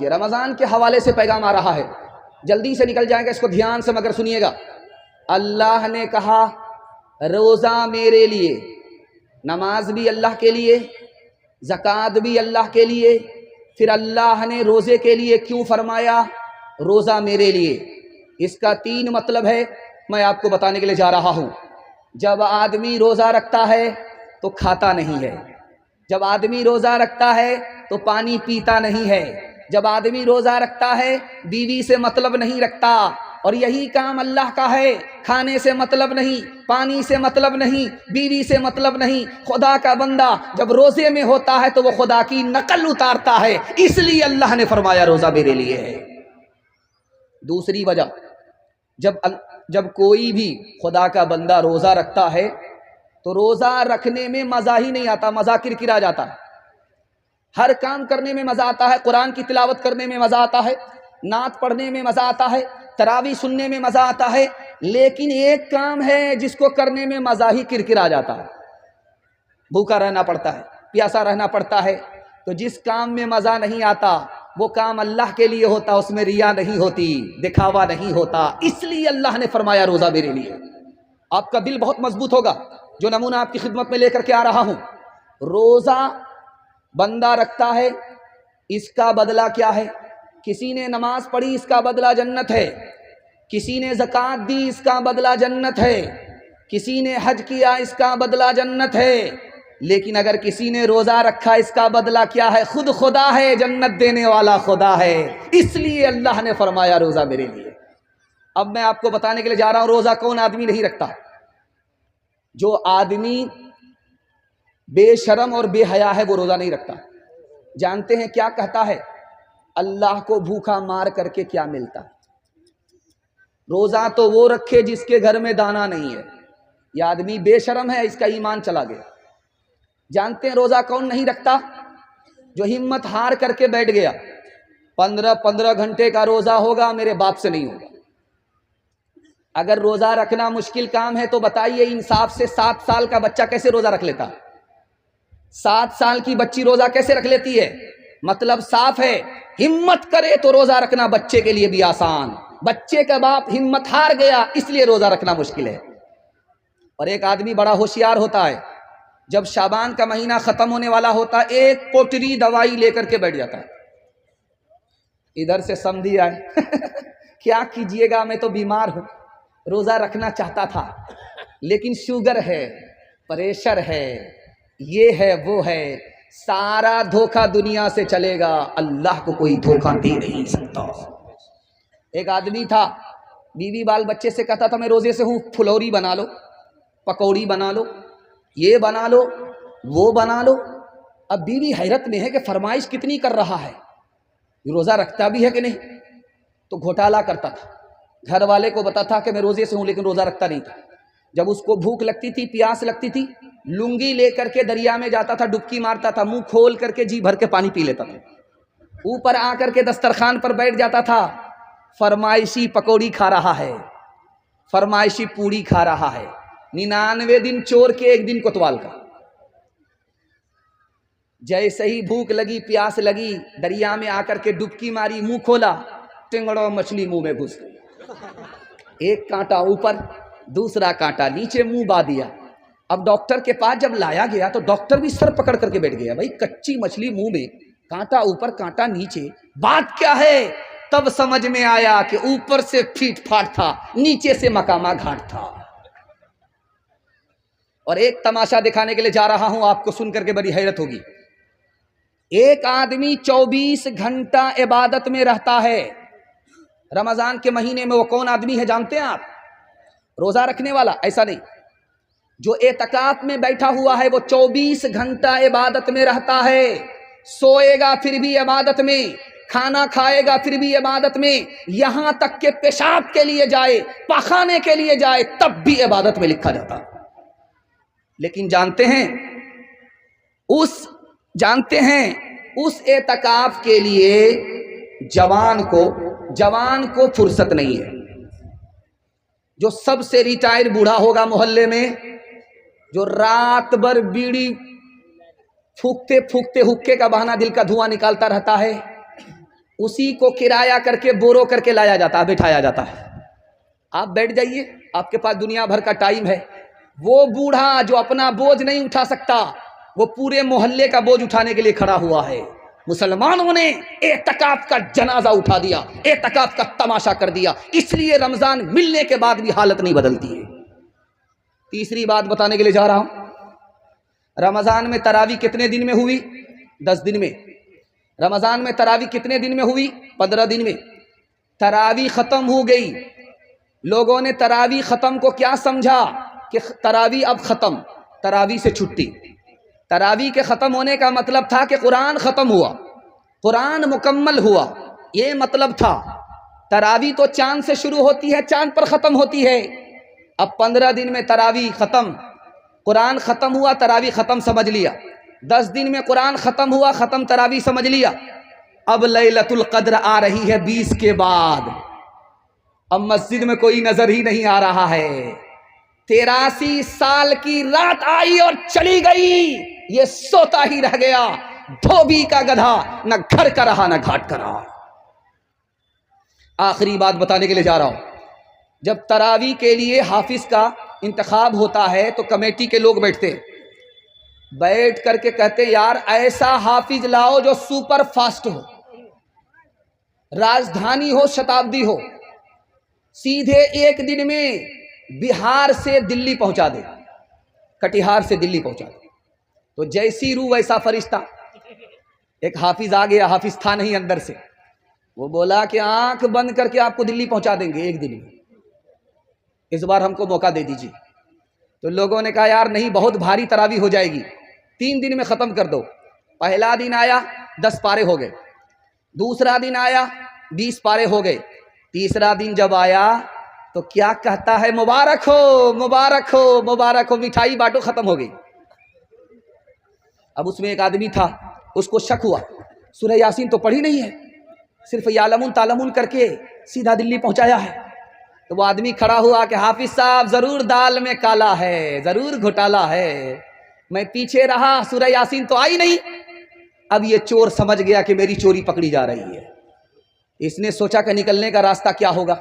یہ رمضان کے حوالے سے پیغام آ رہا ہے، جلدی سے نکل جائے گا، اس کو دھیان سے مگر سنیے گا۔ اللہ نے کہا روزہ میرے لیے، نماز بھی اللہ کے لیے، زکوٰۃ بھی اللہ کے لیے، پھر اللہ نے روزے کے لیے کیوں فرمایا روزہ میرے لیے؟ اس کا 3 مطلب ہے، میں آپ کو بتانے کے لیے جا رہا ہوں۔ جب آدمی روزہ رکھتا ہے تو کھاتا نہیں ہے، جب آدمی روزہ رکھتا ہے تو پانی پیتا نہیں ہے، جب آدمی روزہ رکھتا ہے بیوی سے مطلب نہیں رکھتا، اور یہی کام اللہ کا ہے، کھانے سے مطلب نہیں، پانی سے مطلب نہیں، بیوی سے مطلب نہیں۔ خدا کا بندہ جب روزے میں ہوتا ہے تو وہ خدا کی نقل اتارتا ہے، اس لیے اللہ نے فرمایا روزہ میرے لیے ہے۔ دوسری وجہ، جب کوئی بھی خدا کا بندہ روزہ رکھتا ہے تو روزہ رکھنے میں مزہ ہی نہیں آتا، مزہ کرکرا جاتا ہے۔ ہر کام کرنے میں مزہ آتا ہے، قرآن کی تلاوت کرنے میں مزہ آتا ہے، نعت پڑھنے میں مزہ آتا ہے، تراویح سننے میں مزہ آتا ہے، لیکن ایک کام ہے جس کو کرنے میں مزہ ہی کرکرا جاتا ہے، بھوکا رہنا پڑتا ہے، پیاسا رہنا پڑتا ہے۔ تو جس کام میں مزہ نہیں آتا وہ کام اللہ کے لیے ہوتا، اس میں ریا نہیں ہوتی، دکھاوا نہیں ہوتا، اس لیے اللہ نے فرمایا روزہ میرے لیے۔ آپ کا دل بہت مضبوط ہوگا جو نمونہ آپ کی خدمت میں لے کر کے آ رہا ہوں۔ روزہ بندہ رکھتا ہے، اس کا بدلہ کیا ہے؟ کسی نے نماز پڑھی، اس کا بدلہ جنت ہے، کسی نے زکوٰۃ دی، اس کا بدلہ جنت ہے، کسی نے حج کیا، اس کا بدلہ جنت ہے، لیکن اگر کسی نے روزہ رکھا اس کا بدلہ کیا ہے؟ خود خدا ہے، جنت دینے والا خدا ہے، اس لیے اللہ نے فرمایا روزہ میرے لیے۔ اب میں آپ کو بتانے کے لیے جا رہا ہوں روزہ کون آدمی نہیں رکھتا۔ جو آدمی بے شرم اور بے حیا ہے وہ روزہ نہیں رکھتا۔ جانتے ہیں کیا کہتا ہے؟ اللہ کو بھوکا مار کر کے کیا ملتا؟ روزہ تو وہ رکھے جس کے گھر میں دانا نہیں ہے۔ یہ آدمی بے شرم ہے، اس کا ایمان چلا گیا۔ جانتے ہیں روزہ کون نہیں رکھتا؟ جو ہمت ہار کر کے بیٹھ گیا، 15 گھنٹے کا روزہ ہوگا، میرے باپ سے نہیں ہوگا۔ اگر روزہ رکھنا مشکل کام ہے تو بتائیے انصاف سے 7 سال کا بچہ کیسے روزہ رکھ لیتا؟ 7 سال کی بچی روزہ کیسے رکھ لیتی ہے؟ مطلب صاف ہے، ہمت کرے تو روزہ رکھنا بچے کے لیے بھی آسان۔ بچے کا باپ ہمت ہار گیا، اس لیے روزہ رکھنا مشکل ہے۔ اور ایک آدمی بڑا ہوشیار ہوتا ہے، جب شعبان کا مہینہ ختم ہونے والا ہوتا ہے ایک پوٹری دوائی لے کر کے بیٹھ جاتا ہے۔ ادھر سے سمجھی آئے کیا کیجئے گا، میں تو بیمار ہوں، روزہ رکھنا چاہتا تھا لیکن شوگر ہے، پریشر ہے، یہ ہے وہ ہے، سارا دھوکہ دنیا سے چلے گا، اللہ کو کوئی دھوکہ دے نہیں سکتا۔ ایک آدمی تھا، بیوی بال بچے سے کہتا تھا میں روزے سے ہوں، پھلوری بنا لو، پکوڑی بنا لو، یہ بنا لو، وہ بنا لو۔ اب بیوی حیرت میں ہے کہ فرمائش کتنی کر رہا ہے، روزہ رکھتا بھی ہے کہ نہیں؟ تو گھوٹالا کرتا تھا، گھر والے کو بتا تھا کہ میں روزے سے ہوں لیکن روزہ رکھتا نہیں تھا۔ جب اس کو بھوک لگتی تھی، پیاس لگتی تھی، لنگی لے کر کے دریا میں جاتا تھا، ڈبکی مارتا تھا، منہ کھول کر کے جی بھر کے پانی پی لیتا تھا، اوپر آ کر کے دسترخوان پر بیٹھ جاتا تھا، فرمائشی پکوڑی کھا رہا ہے، فرمائشی پوڑی کھا رہا ہے، 99 دن چور کے 1 دن کوتوال کا۔ جیسے ہی بھوک لگی، پیاس لگی، دریا میں آ کر کے ڈبکی ماری، منہ کھولا، ٹنگڑوں مچھلی منہ میں گھس گئی، ایک کانٹا اوپر، دوسرا کانٹا نیچے، منہ با دیا۔ اب ڈاکٹر کے پاس جب لایا گیا تو ڈاکٹر بھی سر پکڑ کر کے بیٹھ گیا، بھائی کچی مچھلی منہ میں، کانٹا اوپر کانٹا نیچے، بات کیا ہے؟ تب سمجھ میں آیا کہ اوپر سے پھیٹ پھاٹ تھا، نیچے سے مقامہ گھاٹ تھا۔ اور ایک تماشا دکھانے کے لیے جا رہا ہوں، آپ کو سن کر کے بڑی حیرت ہوگی۔ ایک آدمی 24 گھنٹہ عبادت میں رہتا ہے رمضان کے مہینے میں، وہ کون آدمی ہے جانتے ہیں آپ؟ روزہ رکھنے والا؟ ایسا نہیں، جو اعتکاف میں بیٹھا ہوا ہے وہ 24 گھنٹہ عبادت میں رہتا ہے، سوئے گا پھر بھی عبادت میں، کھانا کھائے گا پھر بھی عبادت میں، یہاں تک کہ پیشاب کے لیے جائے، پخانے کے لیے جائے، تب بھی عبادت میں لکھا جاتا۔ لیکن جانتے ہیں اس اعتکاف کے لیے جوان کو فرصت نہیں ہے۔ جو سب سے ریٹائر بوڑھا ہوگا محلے میں، جو رات بھر بیڑی پھونکتے پھونکتے حکے کا بہانہ دل کا دھواں نکالتا رہتا ہے، اسی کو کرایہ کر کے بورو کر کے لایا جاتا ہے، بٹھایا جاتا ہے. آپ بیٹھ جائیے، آپ کے پاس دنیا بھر کا ٹائم ہے. وہ بوڑھا جو اپنا بوجھ نہیں اٹھا سکتا، وہ پورے محلے کا بوجھ اٹھانے کے لیے کھڑا ہوا ہے. مسلمانوں نے اعتکاف کا جنازہ اٹھا دیا، اعتکاف کا تماشا کر دیا. اس لیے رمضان ملنے کے بعد بھی حالت نہیں بدلتی ہے. تیسری بات بتانے کے لیے جا رہا ہوں، رمضان میں تراویح کتنے دن میں ہوئی؟ 10 دن میں. رمضان میں تراویح کتنے دن میں ہوئی؟ 15 دن میں. تراویح ختم ہو گئی، لوگوں نے تراویح ختم کو کیا سمجھا کہ تراویح اب ختم، تراویح سے چھٹی. تراویح کے ختم ہونے کا مطلب تھا کہ قرآن ختم ہوا، قرآن مکمل ہوا، یہ مطلب تھا. تراویح تو چاند سے شروع ہوتی ہے، چاند پر ختم ہوتی ہے. اب 15 دن میں تراویح ختم، قرآن ختم ہوا، تراویح ختم سمجھ لیا. 10 دن میں قرآن ختم ہوا، ختم تراویح سمجھ لیا. اب لیلۃ القدر آ رہی ہے 20 کے بعد. اب مسجد میں کوئی نظر ہی نہیں آ رہا ہے. 83 سال کی رات آئی اور چلی گئی، یہ سوتا ہی رہ گیا، دھوبی کا گدھا، نہ گھر کا رہا نہ گھاٹ کا رہا. آخری بات بتانے کے لیے جا رہا ہوں، جب تراویح کے لیے حافظ کا انتخاب ہوتا ہے تو کمیٹی کے لوگ بیٹھتے ہیں، بیٹھ کر کے کہتے یار ایسا حافظ لاؤ جو سپر فاسٹ ہو، راجدھانی ہو، شتابدی ہو، سیدھے ایک دن میں بہار سے دلی پہنچا دے، کٹیہار سے دلی پہنچا دے. تو جیسی روح ویسا فرشتہ. ایک حافظ آ گیا، حافظ تھا نہیں اندر سے، وہ بولا کہ آنکھ بند کر کے آپ کو دلی پہنچا دیں گے ایک دن میں، اس بار ہم کو موقع دے دیجیے. تو لوگوں نے کہا یار نہیں، بہت بھاری تراویح ہو جائے گی، 3 دن میں ختم کر دو. پہلا دن آیا 10 پارے ہو گئے، دوسرا دن آیا 20 پارے ہو گئے، تیسرا دن جب آیا تو کیا کہتا ہے؟ مبارک ہو مبارک ہو مبارک ہو، مٹھائی بانٹو، ختم ہو گئی. اب اس میں ایک آدمی تھا، اس کو شک ہوا سورہ یاسین تو پڑھی نہیں ہے، صرف یعلمون تعلمون کر کے سیدھا دلی پہنچایا ہے. تو وہ آدمی کھڑا ہوا کہ حافظ صاحب ضرور دال میں کالا ہے، ضرور گھوٹالا ہے. میں پیچھے رہا، سورہ یاسین تو آئی نہیں. اب یہ چور سمجھ گیا کہ میری چوری پکڑی جا رہی ہے. اس نے سوچا کہ نکلنے کا راستہ کیا ہوگا،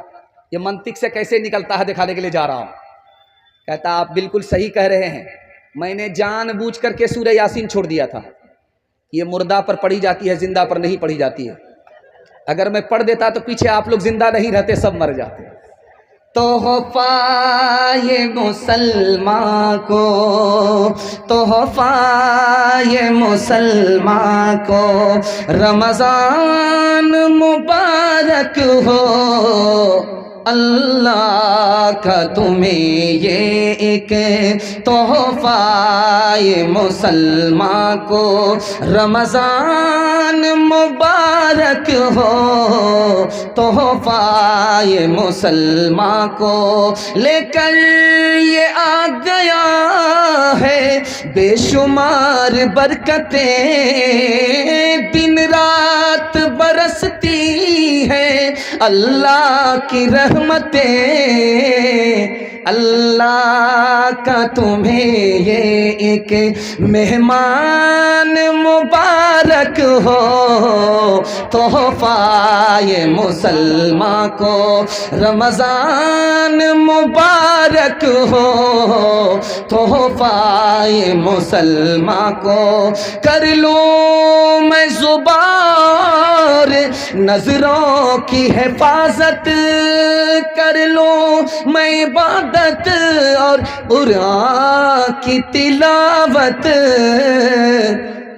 یہ منطق سے کیسے نکلتا ہے دکھانے کے لیے جا رہا ہوں. کہتا آپ بالکل صحیح کہہ رہے ہیں، میں نے جان بوجھ کر کے سورہ یاسین چھوڑ دیا تھا. یہ مردہ پر پڑھی جاتی ہے، زندہ پر نہیں پڑھی جاتی ہے. اگر میں پڑھ دیتا تو پیچھے آپ لوگ زندہ نہیں رہتے، سب مر جاتے. تحفہ یہ مسلمان کو، تحفہ یہ مسلمان کو، رمضان مبارک ہو. اللہ کا تمہیں یہ ایک تحفہ یہ مسلمان کو، رمضان مبارک ہو. تحفہ یہ مسلمان کو لے کر یہ آ گیا ہے، بے شمار برکتیں دن رات برستی ہے. اللہ کی رحمتیں، اللہ کا تمہیں یہ ایک مہمان مبارک ہو. تحفہ یہ مسلمان کو، رمضان مبارک ہو. تحفہ یہ مسلمان کو، کر لوں میں زبان نظروں کی حفاظت، کر لوں میں عبادت اور قرآن کی تلاوت.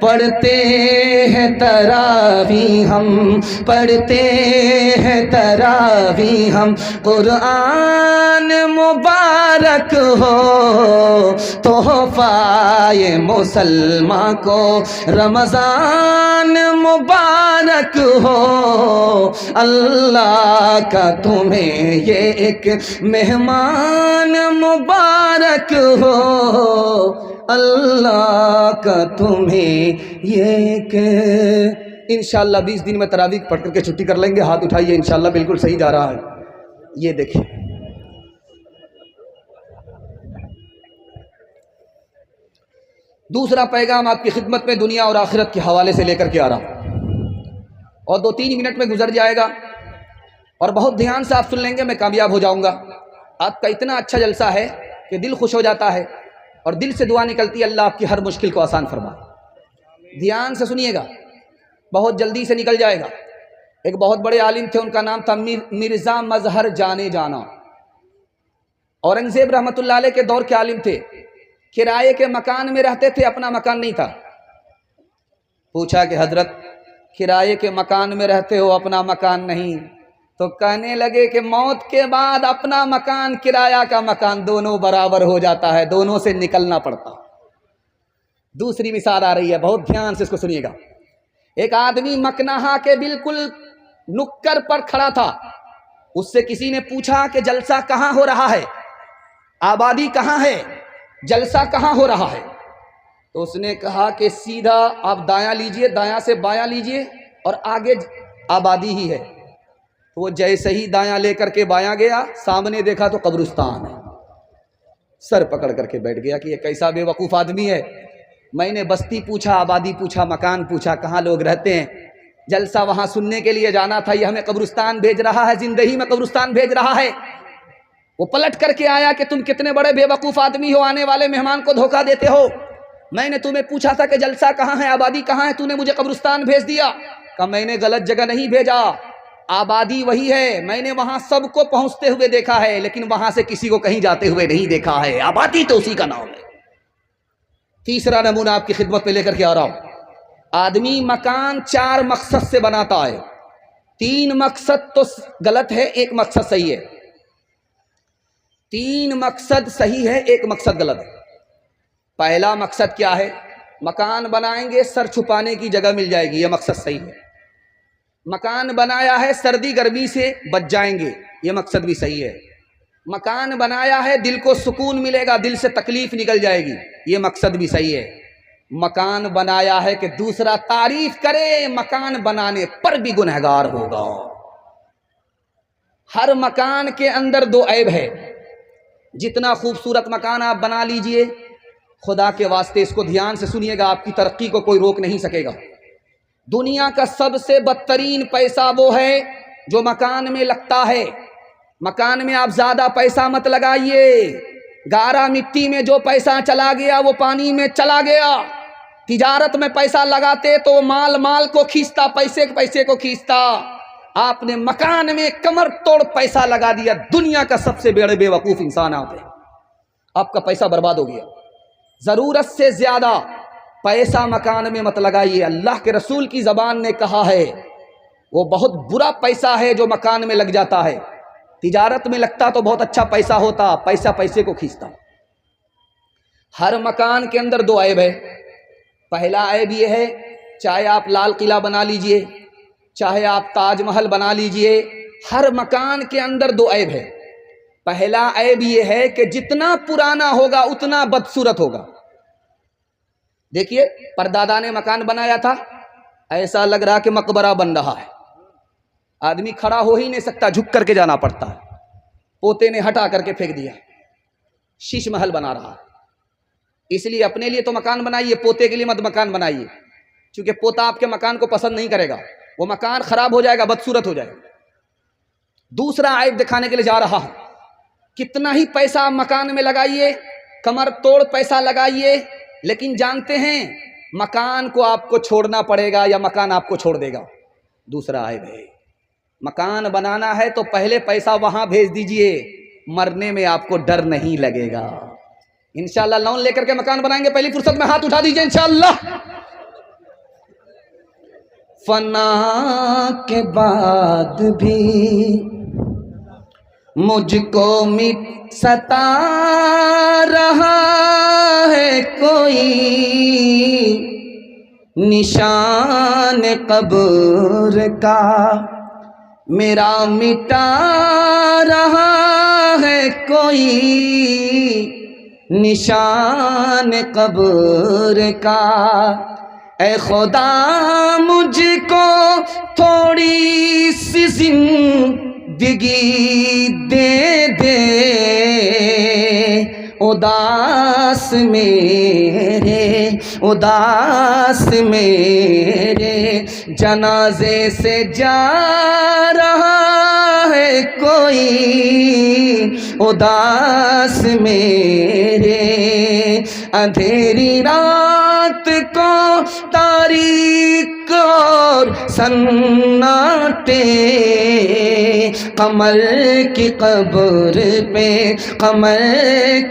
پڑھتے ہیں تراویح ہم، پڑھتے ہیں تراویح ہم، قرآن مبارک ہو. تحفہ یہ مسلمان کو، رمضان مبارک ہو. اللہ کا تمہیں یہ ایک مہمان مبارک ہو. اللہ کا تمہیں یہ ایک. انشاءاللہ 20 دن میں تراویح پڑھ کر کے چھٹی کر لیں گے. ہاتھ اٹھائیے، انشاءاللہ بالکل صحیح جا رہا ہے. یہ دیکھیں، دوسرا پیغام آپ کی خدمت میں دنیا اور آخرت کے حوالے سے لے کر کے آ رہا ہوں. اور 2-3 منٹ میں گزر جائے گا اور بہت دھیان سے آپ سن لیں گے، میں کامیاب ہو جاؤں گا۔ آپ کا اتنا اچھا جلسہ ہے کہ دل خوش ہو جاتا ہے اور دل سے دعا نکلتی ہے اللہ آپ کی ہر مشکل کو آسان فرمائے۔ دھیان سے سنیے گا، بہت جلدی سے نکل جائے گا۔ ایک بہت بڑے عالم تھے، ان کا نام تھا مرزا مظہر جانے جانا۔ اورنگزیب رحمۃ اللہ علیہ کے دور کے عالم تھے، کرائے کے مکان میں رہتے تھے، اپنا مکان نہیں تھا۔ پوچھا کہ حضرت کرائے کے مکان میں رہتے ہو، اپنا مکان نہیں، تو کہنے لگے کہ موت کے بعد اپنا مکان کرایہ کا مکان دونوں برابر ہو جاتا ہے، دونوں سے نکلنا پڑتا۔ دوسری مثال آ رہی ہے، بہت دھیان سے اس کو سنیے گا۔ ایک آدمی مکنہا کے بالکل نکر پر کھڑا تھا، اس سے کسی نے پوچھا کہ جلسہ کہاں ہو رہا ہے، آبادی کہاں ہے، جلسہ کہاں ہو رہا ہے؟ تو اس نے کہا کہ سیدھا آپ دایاں لیجئے، دایاں سے بایاں لیجئے اور آگے آبادی ہی ہے۔ تو وہ جیسے ہی دایاں لے کر کے بایاں گیا، سامنے دیکھا تو قبرستان ہے۔ سر پکڑ کر کے بیٹھ گیا کہ یہ کیسا بے وقوف آدمی ہے۔ میں نے بستی پوچھا، آبادی پوچھا، مکان پوچھا، کہاں لوگ رہتے ہیں، جلسہ وہاں سننے کے لیے جانا تھا، یہ ہمیں قبرستان بھیج رہا ہے، زندگی میں قبرستان بھیج رہا ہے۔ وہ پلٹ کر کے آیا کہ تم کتنے بڑے بے وقوف آدمی ہو، آنے والے مہمان کو دھوکہ دیتے ہو۔ میں نے تمہیں پوچھا تھا کہ جلسہ کہاں ہے، آبادی کہاں ہے، تو نے مجھے قبرستان بھیج دیا۔ کہ میں نے غلط جگہ نہیں بھیجا، آبادی وہی ہے، میں نے وہاں سب کو پہنچتے ہوئے دیکھا ہے، لیکن وہاں سے کسی کو کہیں جاتے ہوئے نہیں دیکھا ہے، آبادی تو اسی کا نام ہے۔ تیسرا نمونہ آپ کی خدمت میں لے کر کے آ رہا ہوں۔ آدمی مکان 4 مقصد سے بناتا ہے، 3 مقصد تو غلط ہے، 1 مقصد صحیح ہے۔ 3 مقصد صحیح ہے، 1 مقصد غلط ہے۔ پہلا مقصد کیا ہے؟ مکان بنائیں گے سر چھپانے کی جگہ مل جائے گی، یہ مقصد صحیح ہے۔ مکان بنایا ہے سردی گرمی سے بچ جائیں گے، یہ مقصد بھی صحیح ہے۔ مکان بنایا ہے دل کو سکون ملے گا، دل سے تکلیف نکل جائے گی، یہ مقصد بھی صحیح ہے۔ مکان بنایا ہے کہ دوسرا تعریف کرے، مکان بنانے پر بھی گنہگار ہوگا۔ ہر مکان کے اندر 2 عیب ہے۔ جتنا خوبصورت مکان آپ بنا لیجئے، خدا کے واسطے اس کو دھیان سے سنیے گا، آپ کی ترقی کو کوئی روک نہیں سکے گا۔ دنیا کا سب سے بدترین پیسہ وہ ہے جو مکان میں لگتا ہے۔ مکان میں آپ زیادہ پیسہ مت لگائیے، گارا مٹی میں جو پیسہ چلا گیا وہ پانی میں چلا گیا۔ تجارت میں پیسہ لگاتے تو مال کو کھینچتا، پیسے کو کھینچتا۔ آپ نے مکان میں کمر توڑ پیسہ لگا دیا، دنیا کا سب سے بڑے بے وقوف انسان آپ ہیں، آپ کا پیسہ برباد ہو گیا۔ ضرورت سے زیادہ پیسہ مکان میں مت لگائیے، اللہ کے رسول کی زبان نے کہا ہے وہ بہت برا پیسہ ہے جو مکان میں لگ جاتا ہے۔ تجارت میں لگتا تو بہت اچھا پیسہ ہوتا، پیسے کو کھینچتا۔ ہر مکان کے اندر 2 عیب ہے۔ پہلا عیب یہ ہے، چاہے آپ لال قلعہ بنا لیجئے، چاہے آپ تاج محل بنا لیجئے، ہر مکان کے اندر 2 عیب ہے۔ پہلا عیب یہ ہے کہ جتنا پرانا ہوگا اتنا بدصورت ہوگا۔ دیکھیے پردادا نے مکان بنایا تھا، ایسا لگ رہا کہ مقبرہ بن رہا ہے، آدمی کھڑا ہو ہی نہیں سکتا، جھک کر کے جانا پڑتا ہے۔ پوتے نے ہٹا کر کے پھینک دیا، شیش محل بنا رہا ہے۔ اس لیے اپنے لیے تو مکان بنائیے، پوتے کے لیے مت مکان بنائیے، کیونکہ پوتا آپ کے مکان کو پسند نہیں کرے گا، وہ مکان خراب ہو جائے گا، بدصورت ہو جائے گا۔ دوسرا عیب دکھانے کے لیے جا رہا ہوں، کتنا ہی پیسہ آپ مکان میں لگائیے، کمر توڑ پیسہ لگائیے، لیکن جانتے ہیں مکان کو آپ کو چھوڑنا پڑے گا یا مکان آپ کو چھوڑ دے گا۔ دوسرا عیب ہے، مکان بنانا ہے تو پہلے پیسہ وہاں بھیج دیجئے، مرنے میں آپ کو ڈر نہیں لگے گا۔ انشاءاللہ لون لے کر کے مکان بنائیں گے، پہلی فرصت میں ہاتھ اٹھا دیجئے انشاءاللہ۔ فنا کے بعد بھی مجھ کو ستا رہا ہے کوئی، نشان قبر کا میرا مٹا رہا ہے کوئی، نشان قبر کا۔ اے خدا مجھ کو تھوڑی سی زندگی دے دے، اداس میرے جنازے سے جا رہا ہے کوئی اداس میرے، اندھیری رات کو تاریک اور سناٹے، قمر کی قبر پہ، قمر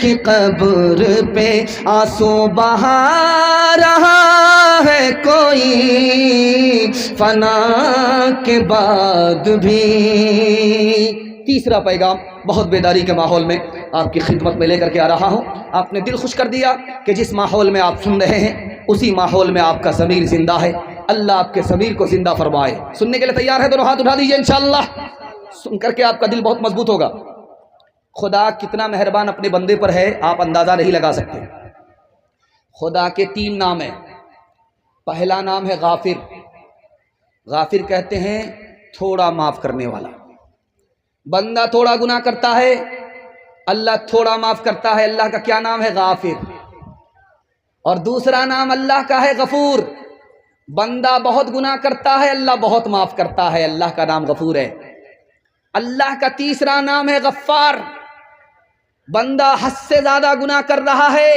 کی قبر پہ آنسو بہا رہا ہے کوئی فنا کے بعد بھی۔ تیسرا پیغام بہت بیداری کے ماحول میں آپ کی خدمت میں لے کر کے آ رہا ہوں۔ آپ نے دل خوش کر دیا کہ جس ماحول میں آپ سن رہے ہیں اسی ماحول میں آپ کا ضمیر زندہ ہے۔ اللہ آپ کے ضمیر کو زندہ فرمائے۔ سننے کے لیے تیار ہے؟ دونوں ہاتھ اٹھا دیجئے انشاءاللہ۔ سن کر کے آپ کا دل بہت مضبوط ہوگا۔ خدا کتنا مہربان اپنے بندے پر ہے آپ اندازہ نہیں لگا سکتے۔ خدا کے 3 نام ہیں۔ پہلا نام ہے غافر۔ غافر کہتے ہیں تھوڑا معاف کرنے والا۔ بندہ تھوڑا گناہ کرتا ہے، اللہ تھوڑا معاف کرتا ہے، اللہ کا کیا نام ہے؟ غافر۔ اور دوسرا نام اللہ کا ہے غفور۔ بندہ بہت گناہ کرتا ہے، اللہ بہت معاف کرتا ہے، اللہ کا نام غفور ہے۔ اللہ کا تیسرا نام ہے غفار۔ بندہ حد سے زیادہ گناہ کر رہا ہے،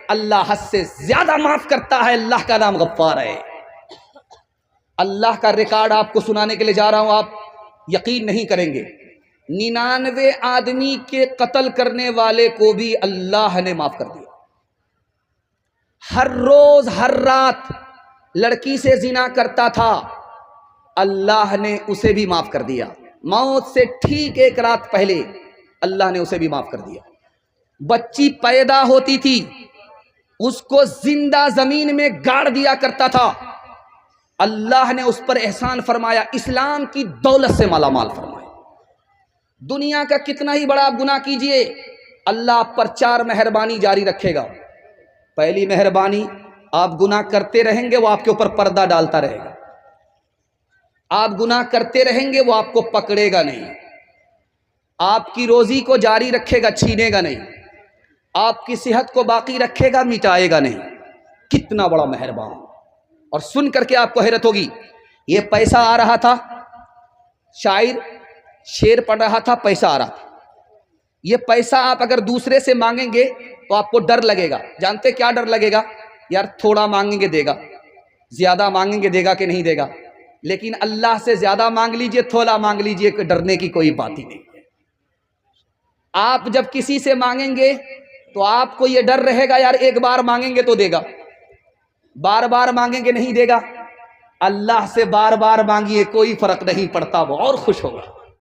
اللہ حد سے زیادہ معاف کرتا ہے، اللہ کا نام غفار ہے۔ اللہ کا ریکارڈ آپ کو سنانے کے لیے جا رہا ہوں، آپ یقین نہیں کریں گے۔ 99 آدمی کے قتل کرنے والے کو بھی اللہ نے معاف کر دیا۔ ہر روز ہر رات لڑکی سے زنا کرتا تھا، اللہ نے اسے بھی معاف کر دیا۔ موت سے ٹھیک 1 رات پہلے اللہ نے اسے بھی معاف کر دیا۔ بچی پیدا ہوتی تھی، اس کو زندہ زمین میں گاڑ دیا کرتا تھا، اللہ نے اس پر احسان فرمایا، اسلام کی دولت سے مالا مال فرمایا۔ دنیا کا کتنا ہی بڑا آپ گناہ کیجئے، اللہ آپ پر 4 مہربانی جاری رکھے گا۔ پہلی مہربانی، آپ گناہ کرتے رہیں گے وہ آپ کے اوپر پردہ ڈالتا رہے گا۔ آپ گناہ کرتے رہیں گے وہ آپ کو پکڑے گا نہیں، آپ کی روزی کو جاری رکھے گا، چھینے گا نہیں، آپ کی صحت کو باقی رکھے گا، مٹائے گا نہیں۔ کتنا بڑا مہربان۔ اور سن کر کے آپ کو حیرت ہوگی، یہ پیسہ آ رہا تھا، شاعر شعر پڑھ رہا تھا، پیسہ آ رہا تھا۔ یہ پیسہ آپ اگر دوسرے سے مانگیں گے تو آپ کو ڈر لگے گا۔ جانتے کیا ڈر لگے گا؟ یار تھوڑا مانگیں گے دے گا، زیادہ مانگیں گے دے گا کہ نہیں دے گا۔ لیکن اللہ سے زیادہ مانگ لیجئے، تھوڑا مانگ لیجئے، کہ ڈرنے کی کوئی بات ہی نہیں ہے۔ آپ جب کسی سے مانگیں گے تو آپ کو یہ ڈر رہے گا، یار 1 بار مانگیں گے تو دے گا، بار بار مانگیں گے نہیں دے گا۔ اللہ سے بار بار مانگیے، کوئی فرق نہیں پڑتا، وہ اور خوش ہوگا۔